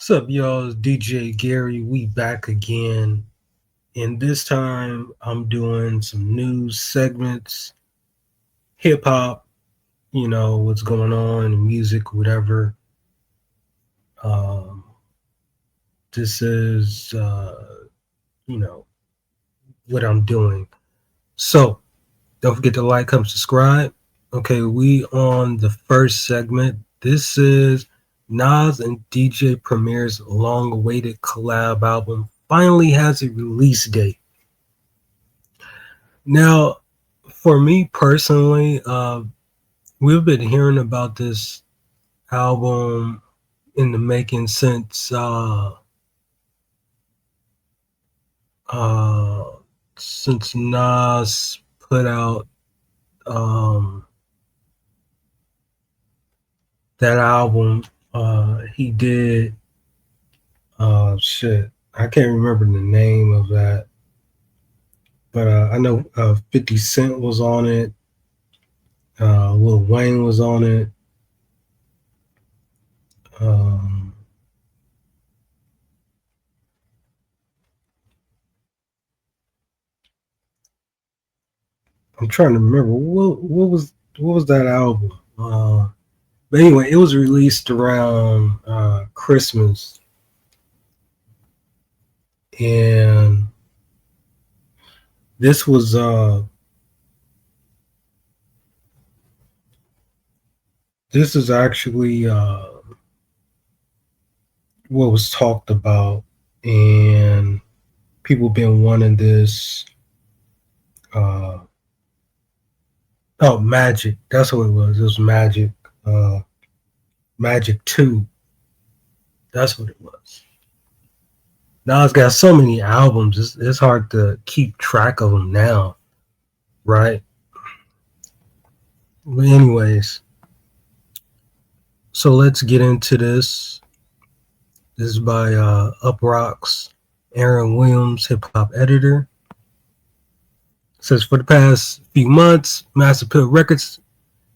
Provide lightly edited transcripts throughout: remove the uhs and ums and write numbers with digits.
What's up, y'all? It's DJ Gary. We back again. And this time I'm doing some news segments, hip hop, what's going on, music, whatever. Um, this is, you know, what I'm doing. So don't forget to like, comment, subscribe. Okay, we on the first segment. This is Nas and DJ Premier's long-awaited collab album finally has a release date. Now, for me personally, we've been hearing about this album in the making uh, since Nas put out um, that album. He did shit. I can't remember the name of that, but I know 50 Cent was on it. Lil Wayne was on it. Um, I'm trying to remember what was that album. But anyway, it was released around Christmas, and this was this is actually what was talked about, and people been wanting this. Uh, oh, Magic. That's what it was. It was Magic. Magic 2. That's what it was. Now it's got so many albums. It's hard to keep track of them now, right? But anyways, so let's get into this. This is by Uproxx, Aaron Williams, hip hop editor. It says for the past few months, Master Pill Records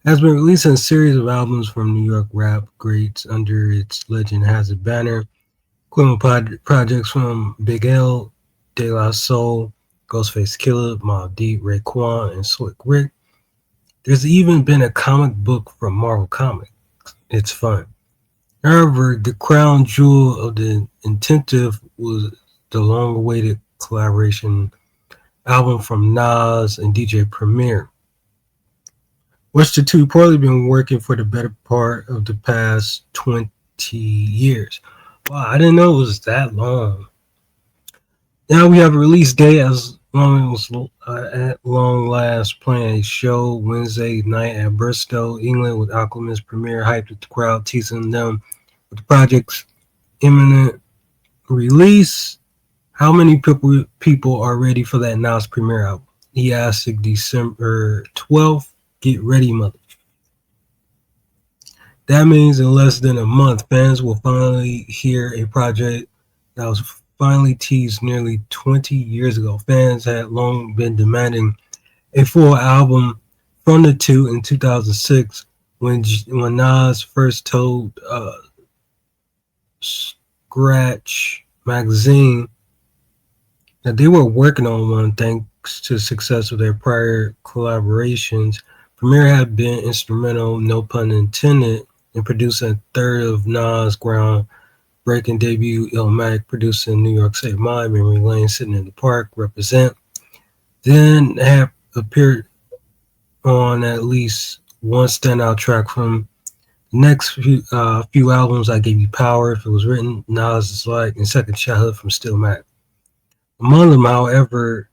has been releasing a series of albums from New York rap greats under its Legend Has It banner, including projects from Big L, De La Soul, Ghostface Killah, Mobb Deep, Raekwon, and Slick Rick. There's even been a comic book from Marvel Comics. It's fun. However, the crown jewel of the intentive was the long-awaited collaboration album from Nas and DJ Premier, which the two probably been working for the better part of the past 20 years. Wow, I didn't know it was that long. Now we have a release date as long as at long last playing a show Wednesday night at Bristol, England with Aquaman's premiere hyped with the crowd teasing them with the project's imminent release. How many people are ready for that Nas premiere album? He asked December 12th. Get ready, mother. That means in less than a month, fans will finally hear a project that was finally teased nearly 20 years ago. Fans had long been demanding a full album from the two in 2006 when Nas first told Scratch magazine that they were working on one thanks to the success of their prior collaborations. Premier had been instrumental, no pun intended, in producing a third of Nas' groundbreaking debut, Illmatic, produced in New York State, Memory Lane, Sitting in the Park, Represent. Then have appeared on at least one standout track from the next few albums. I Gave You Power, If It Was Written, Nas is Like, and Second Childhood from Stillmatic. Among them, however,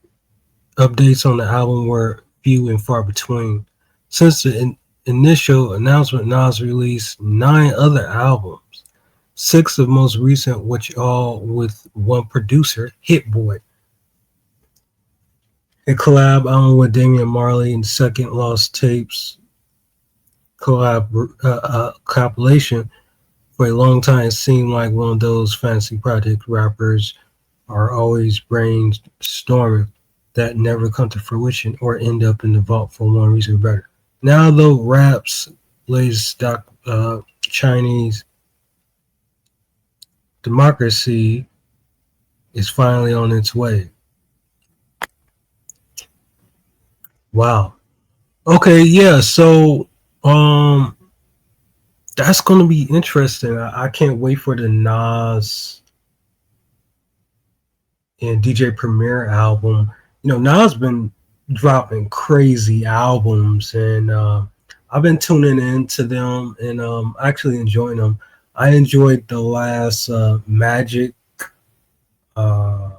updates on the album were few and far between. Since the initial announcement, Nas released 9 other albums, 6 of most recent, which all with one producer, Hit Boy. A collab album with Damian Marley and Second Lost Tapes compilation. For a long time, it seemed like one of those fancy project rappers are always brainstorming that never come to fruition or end up in the vault for one reason or better. Now, though, rap's latest Chinese democracy is finally on its way. Wow. Okay, yeah, so that's gonna be interesting. I can't wait for the Nas and DJ Premier album. You know, Nas been dropping crazy albums, and I've been tuning into them and actually enjoying them. I enjoyed the last Magic. Uh,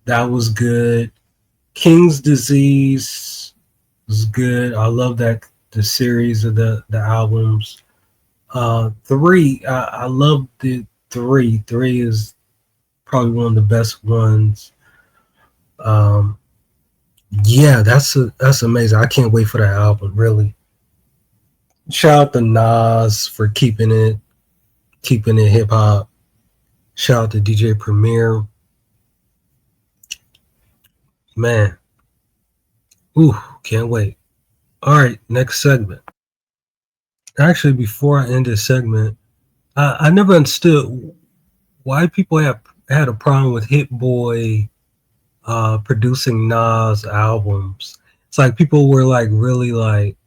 that was good. King's Disease was good. I love that the series of the albums. Three, I love the three. Three is probably one of the best ones. Um, yeah, that's amazing. I can't wait for that album. Really, shout out to Nas for keeping it hip hop. Shout out to DJ Premier. Man, ooh, can't wait. All right, next segment. Actually, before I end this segment, I never understood why people had a problem with Hit Boy producing Nas albums. It's like people were like really like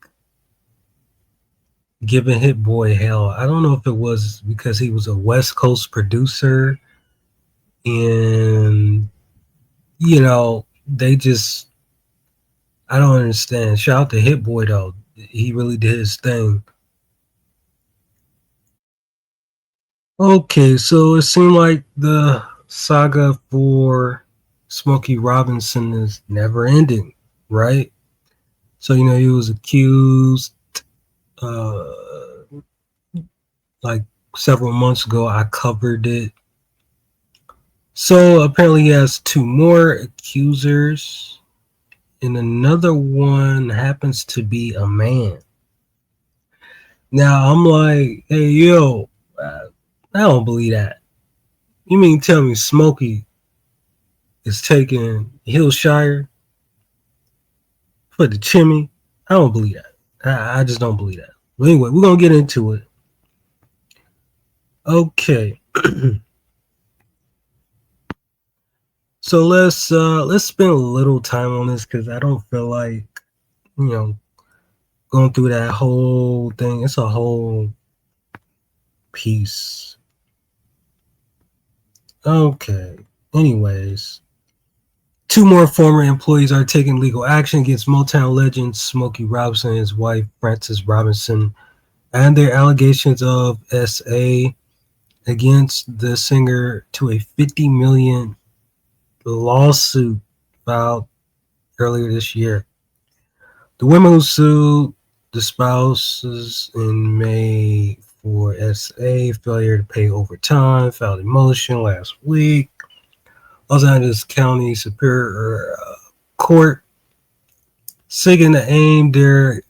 giving Hit Boy hell. I don't know if it was because he was a West Coast producer and they just I don't understand. Shout out to Hit Boy though. He really did his thing. Okay, so it seemed like the saga for Smokey Robinson is never ending, right? So he was accused uh like several months ago. I covered it. So apparently he has two more accusers, and another one happens to be a man. Now I'm like, hey yo, I don't believe that. You mean tell me Smokey is taking Hillshire for the chimney? I don't believe that. I just don't believe that. But anyway, we're gonna get into it. Okay. So let's spend a little time on this because I don't feel like you know going through that whole thing. It's a whole piece. Okay. Anyways, two more former employees are taking legal action against Motown legend Smokey Robinson and his wife Frances Robinson, and their allegations of SA against the singer to a $50 million lawsuit filed earlier this year. The women who sued the spouses in May for SA failure to pay overtime filed a motion last week. Los Angeles County Superior Court seeking to aim their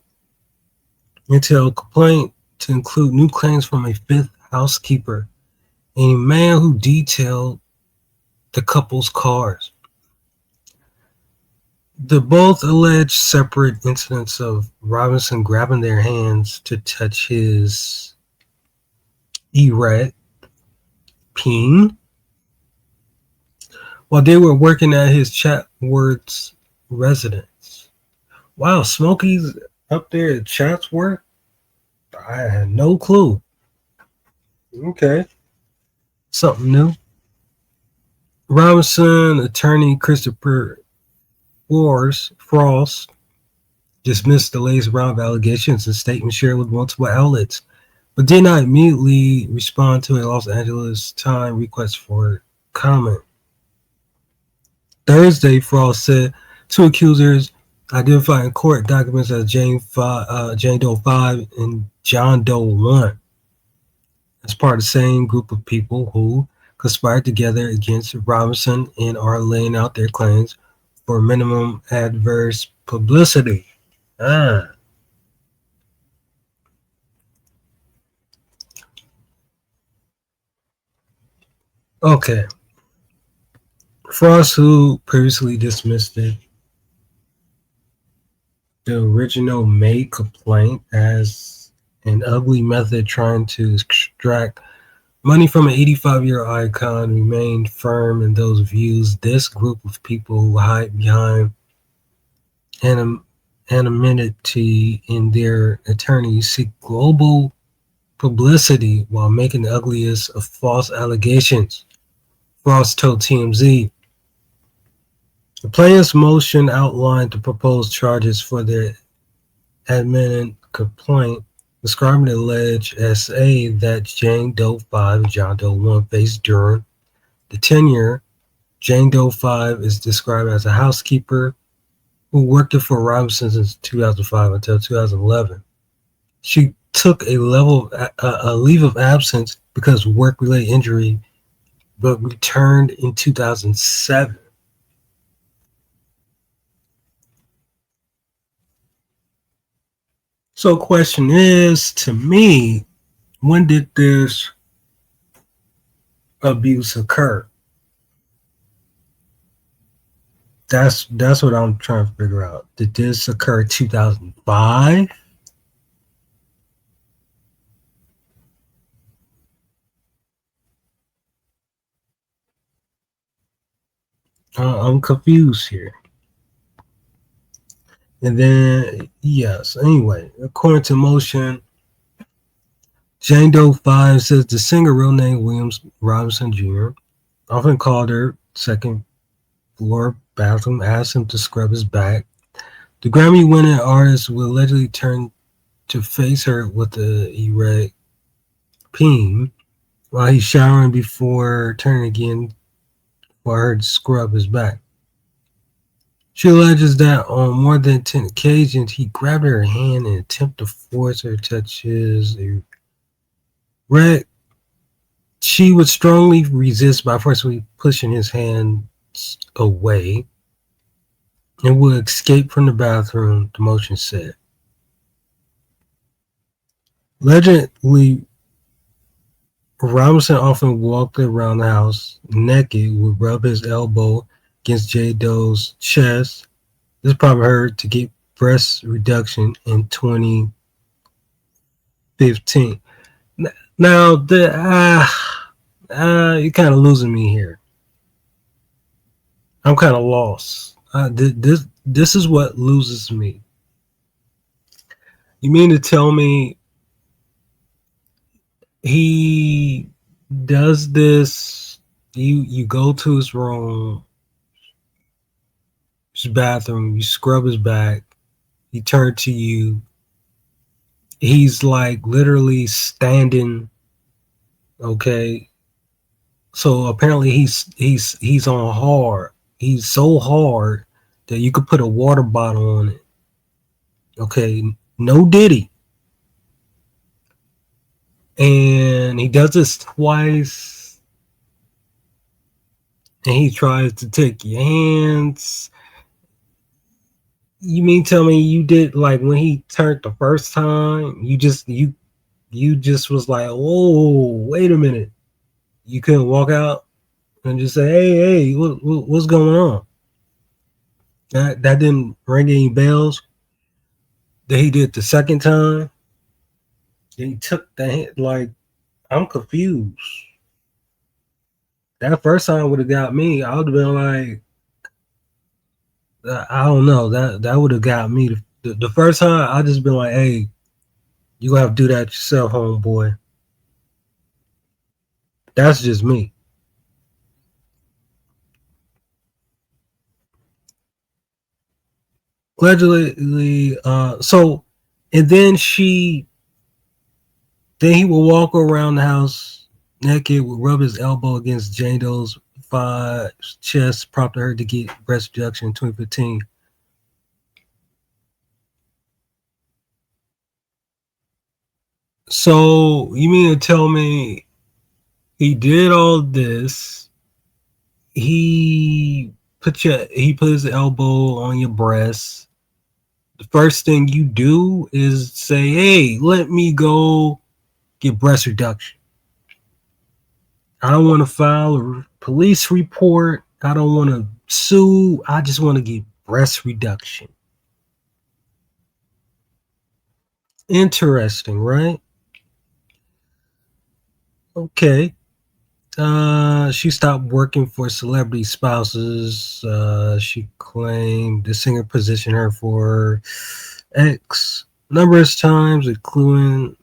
entailed complaint to include new claims from a fifth housekeeper, a man who detailed the couple's cars. The both alleged separate incidents of Robinson grabbing their hands to touch his erect peen while they were working at his Chatsworth residence. Wow, Smokey's up there at Chatsworth? I had no clue. Okay. Something new. Robinson attorney Christopher Frost dismissed the latest round of allegations in statements shared with multiple outlets, but did not immediately respond to a Los Angeles Times request for comment. Thursday, Frost said two accusers identified in court documents as Jane Doe 5 and John Doe 1 as part of the same group of people who conspired together against Robinson and are laying out their claims for minimum adverse publicity. Okay. Frost, who previously dismissed it, the original May complaint as an ugly method trying to extract Money from an 85-year icon remained firm in those views. This group of people who hide behind anonymity in their attorneys seek global publicity while making the ugliest of false allegations. Frost told TMZ. The plaintiff's motion outlined the proposed charges for their admitted complaint, describing the alleged SA that Jane Doe 5 and John Doe 1 faced during the tenure. Jane Doe 5 is described as a housekeeper who worked for Robinson since 2005 until 2011. She took a leave of absence because of work-related injury, but returned in 2007. So question is, to me, when did this abuse occur? That's what I'm trying to figure out. Did this occur 2005? I'm confused here. And then, yes, anyway, according to Motion, Jane Doe 5 says the singer, real name Williams Robinson Jr., often called her second floor bathroom, asked him to scrub his back. The Grammy-winning artist will allegedly turn to face her with a erect peen while he's showering before turning again for her to scrub his back. She alleges that on more than 10 occasions, he grabbed her hand and attempted to force her to touch his erect. She would strongly resist by forcefully pushing his hands away and would escape from the bathroom, the Motion said. Allegedly, Robinson often walked around the house naked, would rub his elbow against Jane Doe's chest. This prompted her to get breast reduction in 2015. Now, you're kind of losing me here. I'm kind of lost. This is what loses me. You mean to tell me he does this? You go to his room, his bathroom, you scrub his back, he turned to you. He's like literally standing. Okay, so apparently he's on hard. He's so hard that you could put a water bottle on it. Okay, no Diddy. And he does this twice. And he tries to take your hands. You mean tell me you did, like, when he turned the first time, you just was like, whoa, wait a minute. You couldn't walk out and just say, hey, what's going on? That didn't ring any bells. That he did the second time. He took the hand, like, I'm confused. That first time would have got me. I would have been like, I don't know. That would have got me. The first time, I just been like, hey, you gonna have to do that yourself, homeboy. That's just me. Allegedly, so, and then he will walk around the house naked, would rub his elbow against Jane Doe's chest, prompting her to get breast reduction in 2015. So you mean to tell me he did all this? He put his elbow on your breast. The first thing you do is say, "Hey, let me go get breast reduction. I don't want to file a police report. I don't want to sue. I just want to get breast reduction." Interesting, right? Okay. She stopped working for celebrity spouses. She claimed the singer positioned her for X numerous times, including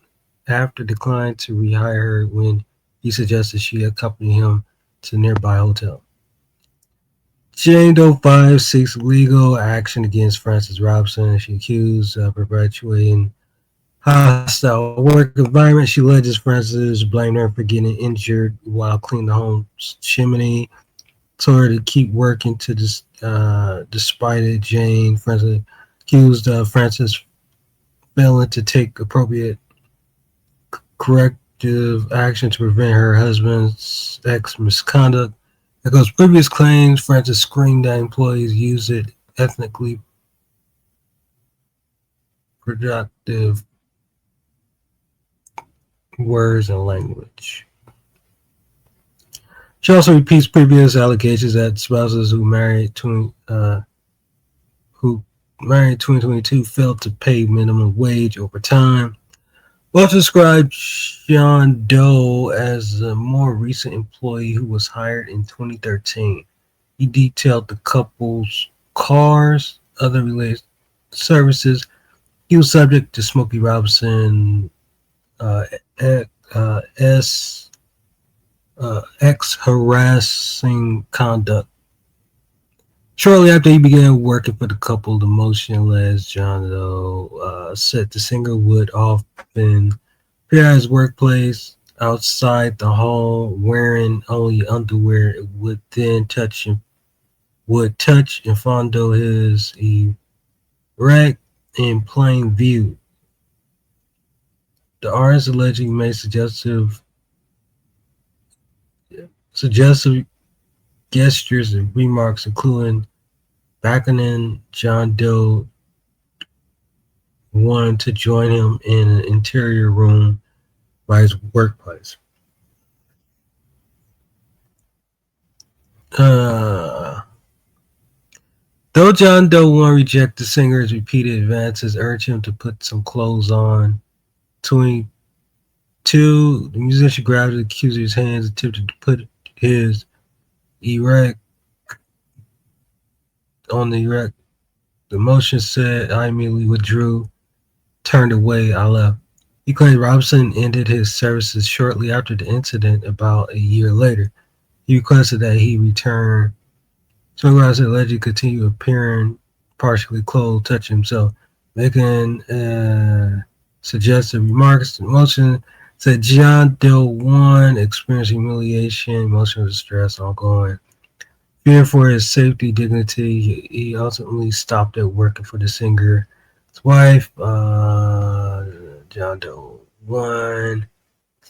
after declined to rehire her when he suggested she accompany him to a nearby hotel. Jane Doe 5 seeks legal action against Frances Robinson. She accused of perpetuating hostile work environment. She alleges Frances blamed her for getting injured while cleaning the home's chimney. Told her to keep working to despite it. Jane Frances accused Frances failing to take appropriate corrective action to prevent her husband's ex misconduct. Because previous claims, Frances screamed that employees used it ethnically productive words and language. She also repeats previous allegations that spouses who married 2022 failed to pay minimum wage over time. Welch described John Doe as a more recent employee who was hired in 2013. He detailed the couple's cars, other related services. He was subject to Smokey Robinson uh, S ex harassing conduct. Shortly after he began working for the couple, the motionless John Doe said the singer would often appear at his workplace outside the home wearing only underwear. It would touch and fondle his erect in plain view. The artist allegedly made suggestive gestures and remarks, including beckoning John Doe one to join him in an interior room by his workplace. Uh, though John Doe one rejected the singer's repeated advances, urged him to put some clothes on. 22, the musician grabbed the accuser's hands, attempted to put his erect on the erect. The motion said, I immediately withdrew, turned away, I left. He claimed Robinson ended his services shortly after the incident about a year later. He requested that he return. So Robinson allegedly continued appearing partially clothed, touching himself, making suggestive remarks. The motion said John Doe 1 experienced humiliation, emotional distress ongoing. Fear for his safety, dignity, he ultimately stopped at working for the singer. His wife, John Doe 1,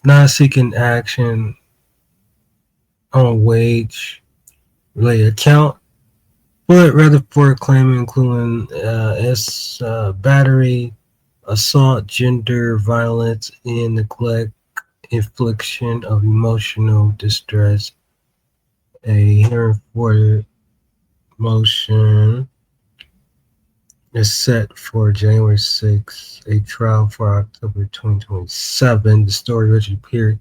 not seeking action on wage related account, but rather for claiming including battery, assault, gender violence, and neglect, infliction of emotional distress. A hearing for the motion is set for January 6th, a trial for October 2027. The story originally appeared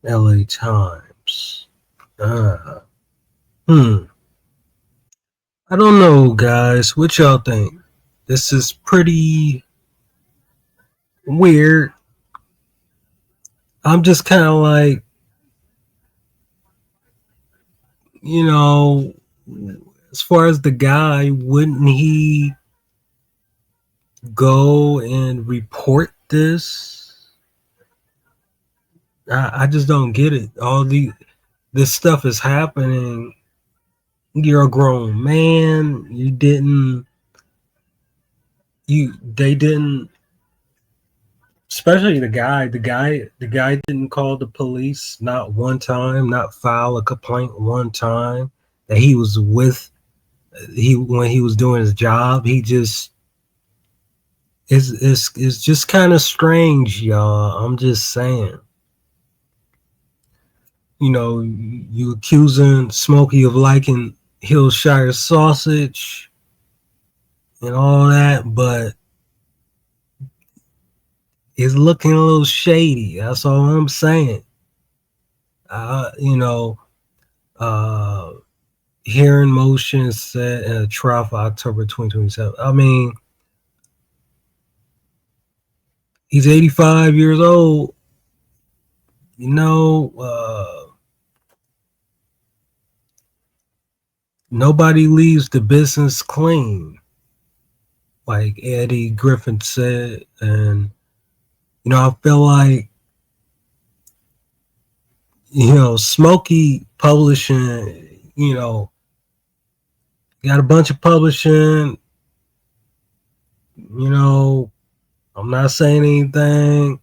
in LA Times. Uh, hmm. I don't know, guys. What y'all think? This is pretty weird. I'm just kind of like, you know, as far as the guy, wouldn't he go and report this? I just don't get it. This stuff is happening. You're a grown man. They didn't, especially the guy didn't call the police not one time, not file a complaint one time that he was with he when he was doing his job. He just it's just kind of strange, y'all. I'm just saying. You accusing Smokey of liking Hillshire sausage and all that, but it's looking a little shady. That's all I'm saying. You know, hearing motion set in a trial for October 2027. I mean, he's 85 years old. You know, nobody leaves the business clean, like Eddie Griffin said. And, you know, I feel like, you know, Smokey Publishing, you know, got a bunch of publishing, you know, I'm not saying anything,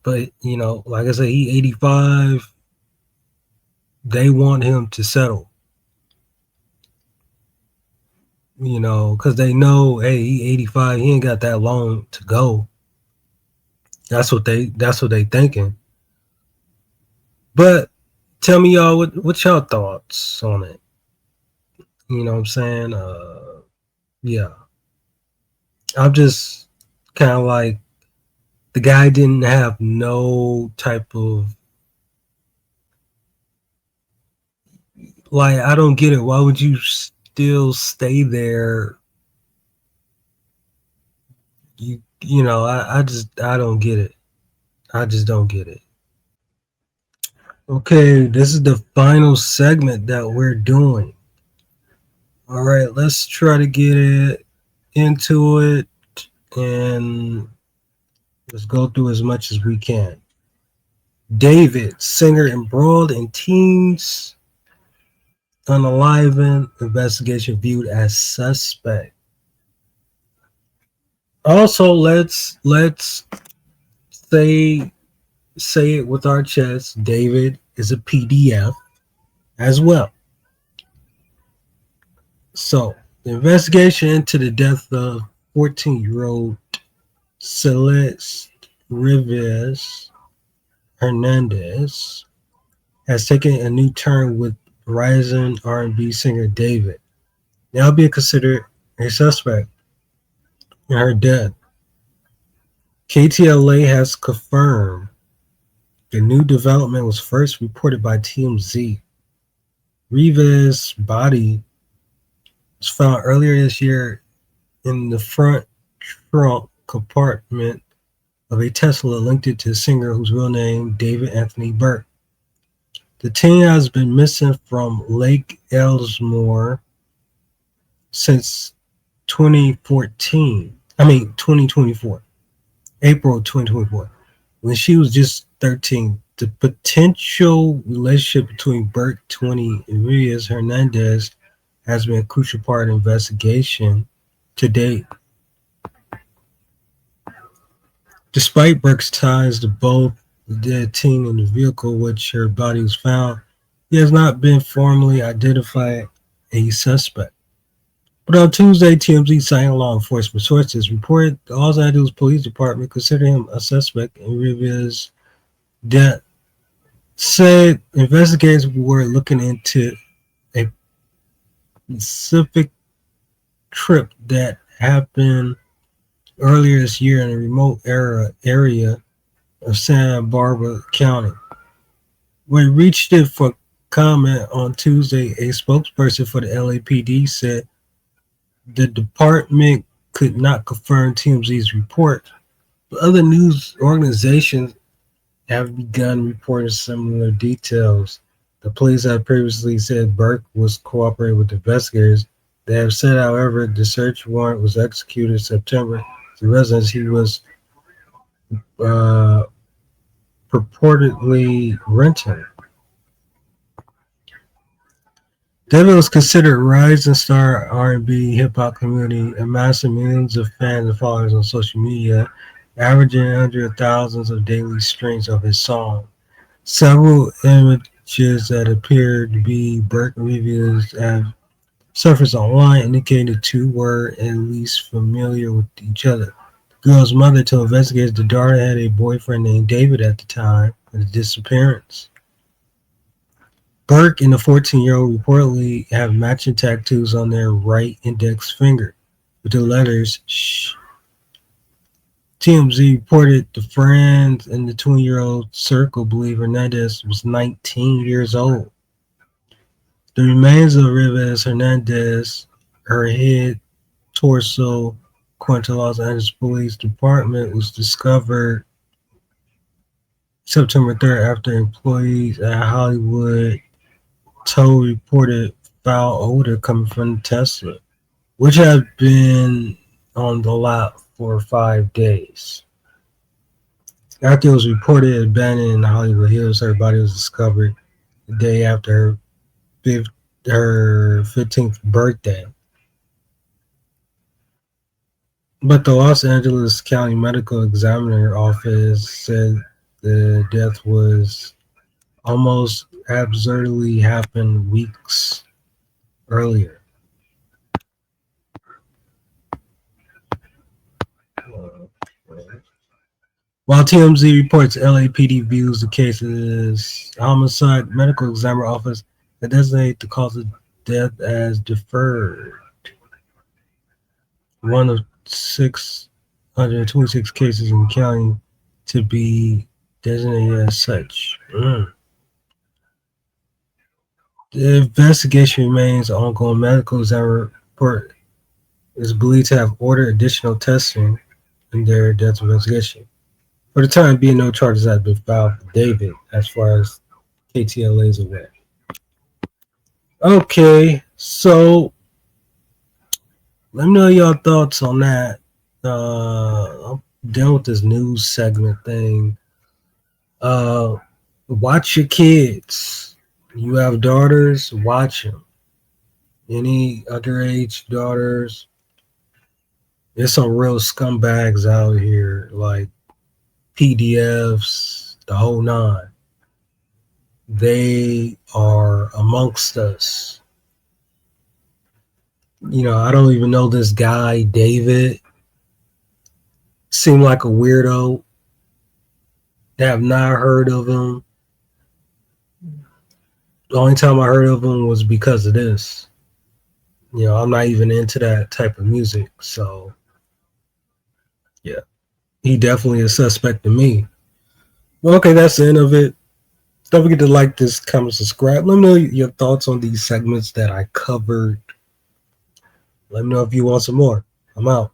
but, you know, like I said, he 85. They want him to settle, you know, because they know, hey, he 85, he ain't got that long to go. That's what they thinking. But tell me, y'all, what's y'all thoughts on it? You know what I'm saying? Yeah. I'm just kind of like, the guy didn't have no type of, like, I don't get it. Why would you still stay there? You know, I don't get it. I just don't get it. Okay, this is the final segment that we're doing. All right, let's try to get it into it, and let's go through as much as we can. David, singer embroiled in teens unalivened, investigation viewed as suspect. Also, let's say it with our chest. David is a PDF as well. So, the investigation into the death of 14-year-old Celeste Rivas Hernandez has taken a new turn with rising R&B singer David, now being considered a suspect in her death. KTLA has confirmed the new development was first reported by TMZ. Rivas' body was found earlier this year in the front trunk compartment of a Tesla linked it to a singer whose real name David Anthony Burke. The teen has been missing from Lake Elsmore since 2024, April 2024, when she was just 13. The potential relationship between Burke, 20, and Reyes Hernandez has been a crucial part of the investigation to date. Despite Burke's ties to both the dead teen and the vehicle which her body was found, he has not been formally identified a suspect. But on Tuesday, TMZ, citing law enforcement sources, reported the Los Angeles Police Department considered him a suspect in Rivas' death. Said investigators were looking into a specific trip that happened earlier this year in a remote area of Santa Barbara County. When reached it for comment on Tuesday, a spokesperson for the LAPD said the department could not confirm TMZ's report, but other news organizations have begun reporting similar details. The police had previously said Burke was cooperating with investigators. They have said, however, the search warrant was executed in September. The residence he was purportedly renting. David was considered a rising star R&B hip-hop community, amassing millions of fans and followers on social media, averaging hundreds of thousands of daily streams of his song. Several images that appear to be Burke reviews have surfaced online, indicating the two were at least familiar with each other. The girl's mother told investigators the daughter had a boyfriend named David at the time of the disappearance. Burke and the 14-year-old reportedly have matching tattoos on their right index finger with the letters "Shh" TMZ reported the friends in the 20-year-old circle believe Hernandez was 19 years old. The remains of Rivas Hernandez, her head, torso, according to Los Angeles Police Department, was discovered September 3rd after employees at Hollywood Tow reported foul odor coming from the Tesla, which had been on the lot for 5 days. After it was reported abandoned in the Hollywood Hills, her body was discovered the day after her 15th birthday. But the Los Angeles County Medical Examiner Office said the death was almost absurdly happened weeks earlier. While TMZ reports LAPD views the case as homicide, medical examiner office that designates the cause of death as deferred. One of 626 cases in the county to be designated as such. The investigation remains ongoing. Medical examiner report is believed to have ordered additional testing in their death investigation. For the time being, no charges have been filed for David as far as KTLA is aware. Okay, so let me know your thoughts on that. I'm done with this news segment thing. Watch your kids. You have daughters, watch them. Any underage daughters, there's some real scumbags out here, like PDFs, the whole nine. They are amongst us. You know, I don't even know this guy, David. Seemed like a weirdo. Have not heard of him. The only time I heard of him was because of this. You know, I'm not even into that type of music. So, yeah, he definitely a suspect to me. Well, okay, that's the end of it. Don't forget to like this, comment, subscribe. Let me know your thoughts on these segments that I covered. Let me know if you want some more. I'm out.